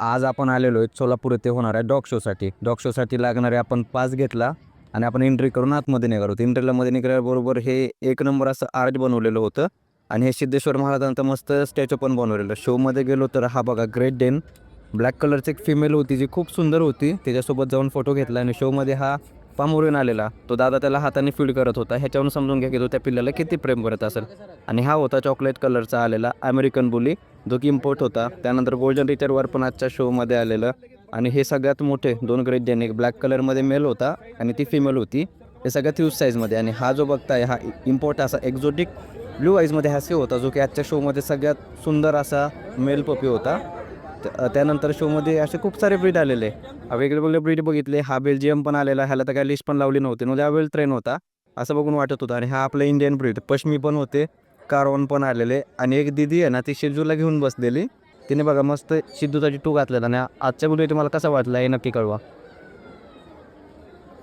आज आपण आलेलो आहे सोलापूर येथे होणाऱ्या डॉग शोसाठी. डॉग शोसाठी लागणारे आपण पास घेतला आणि आपण एंट्री करून आतमध्ये निघालो. एंट्रीला मध्ये निघाल्याबरोबर हे एक नंबर असं आर्च बनवलेलं होतं आणि हे सिद्धेश्वर महाराजांचं मस्त स्टॅच्यू पण बनवलेलं. शोमध्ये गेलो तर हा बघा ग्रेट डेन, ब्लॅक कलरची एक फिमेल होती जी खूप सुंदर होती. त्याच्यासोबत जाऊन फोटो घेतला आणि शोमध्ये हा पामोरीन आलेला. तो दादा त्याला हाताने फीड करत होता. ह्याच्यावरून समजून घ्या की तो त्या पिल्लाला किती प्रेम करत असेल. आणि हा होता चॉकलेट कलरचा आलेला अमेरिकन बुली, जो की इम्पोर्ट होता. त्यानंतर गोल्डन रिटरवर पण आजच्या शोमध्ये आलेलं. आणि हे सगळ्यात मोठे 2 ग्रेट डेन, एक ब्लॅक कलरमध्ये मेल होता आणि ती फिमेल होती. हे सगळ्यात ह्यूज साईजमध्ये. आणि हा जो बघताय हा इम्पोर्ट असा एक्झोटिक ब्लू आईजमध्ये हा सी होता, जो की आजच्या शोमध्ये सगळ्यात सुंदर असा मेल पपी होता. त्यानंतर शोमध्ये असे खूप सारे ब्रीड आलेले, वेगवेगळे ब्रीड बघितले. हा बेल्जियम पण आलेला, ह्याला तर काय लिस्ट पण लावली नव्हती, म्हणजे हा वेल ट्रेन होता असं बघून वाटत होतं. आणि हा आपला इंडियन ब्रीड पश्मी पण होते, कारवन पण आलेले. आणि एक दिदी आहे ना, ती शिजूला घेऊन बसलेली. तिने बघा मस्त सिद्धूचा टू घातलेला. आणि आजच्या व्हिडिओ तुम्हाला कसा वाटला हे नक्की कळवा.